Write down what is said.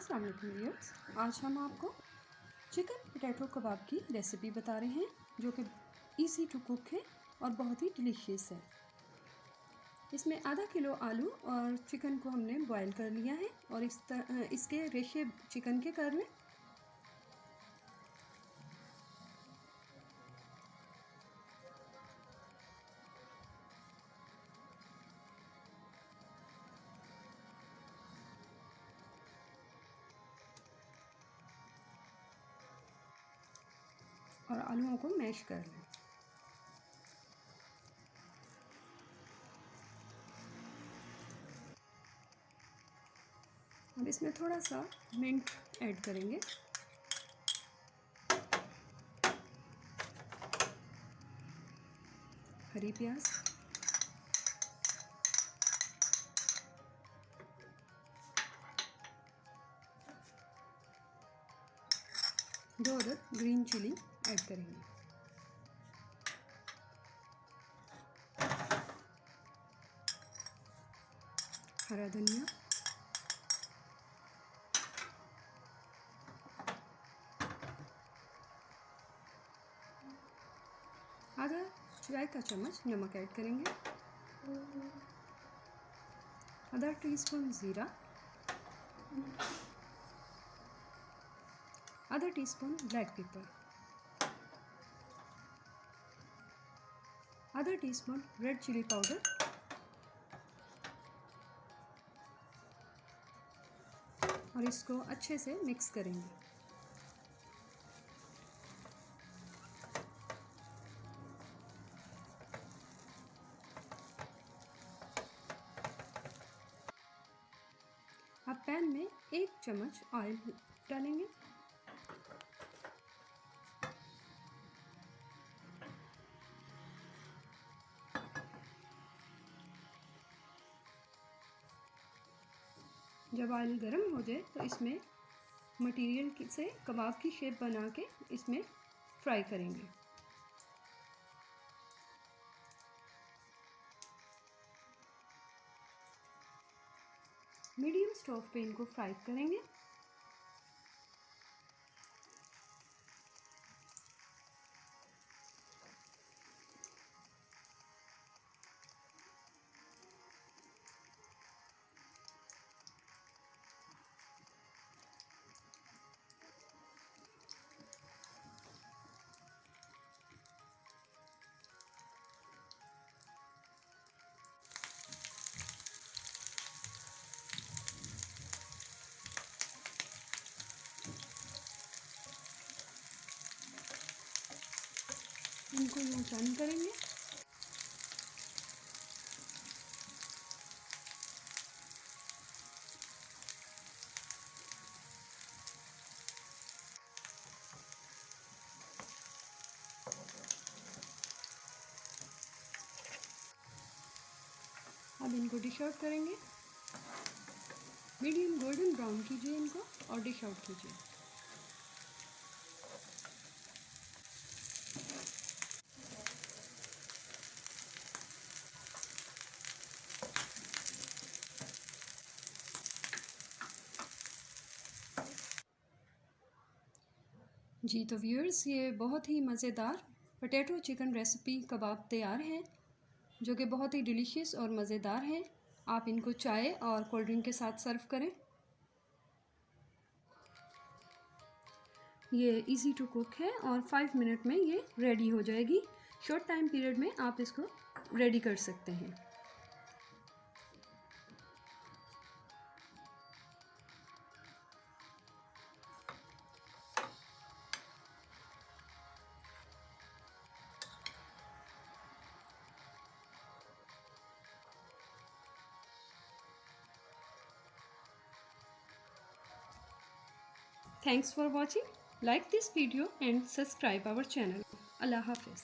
अस्सलाम वालेकुम व्यूअर्स, आज हम आपको चिकन पोटैटो कबाब की रेसिपी बता रहे हैं जो कि इजी टू कुक है और बहुत ही डिलीशियस है। इसमें आधा किलो आलू और चिकन को हमने बॉईल कर लिया है और इसके रेशे चिकन के कर लें। और आलूओं को मैश कर लें। अब इसमें थोड़ा सा मिंट ऐड करेंगे। हरी प्याज, दो अदर ग्रीन चिली ऐड करेंगे। हरा धनिया, आधा चाय का चम्मच नमक ऐड करेंगे। आधा टीस्पून ज़ीरा, आधा टीस्पून ब्लैक पेपर, आधा टीस्पून रेड चिली पाउडर और इसको अच्छे से मिक्स करेंगे। अब पैन में 1 चम्मच ऑयल डालेंगे। जब ऑयल गर्म हो जाए तो इसमें मटेरियल से कबाब की शेप बना के इसमें फ्राई करेंगे। मीडियम स्टोव पे इनको फ्राई करेंगे। इनको यूँ टर्न करेंगे। अब इनको डिश आउट करेंगे। मीडियम गोल्डन ब्राउन कीजिए इनको और डिश आउट कीजिए। जी तो व्यूअर्स, ये बहुत ही मज़ेदार पोटैटो चिकन रेसिपी कबाब तैयार है जो कि बहुत ही डिलीशियस और मज़ेदार है। आप इनको चाय और कोल्ड ड्रिंक के साथ सर्व करें। ये इजी टू कुक है और 5 मिनट में ये रेडी हो जाएगी। शॉर्ट टाइम पीरियड में आप इसको रेडी कर सकते हैं। Thanks for watching. Like this video and subscribe our channel. Allah Hafiz.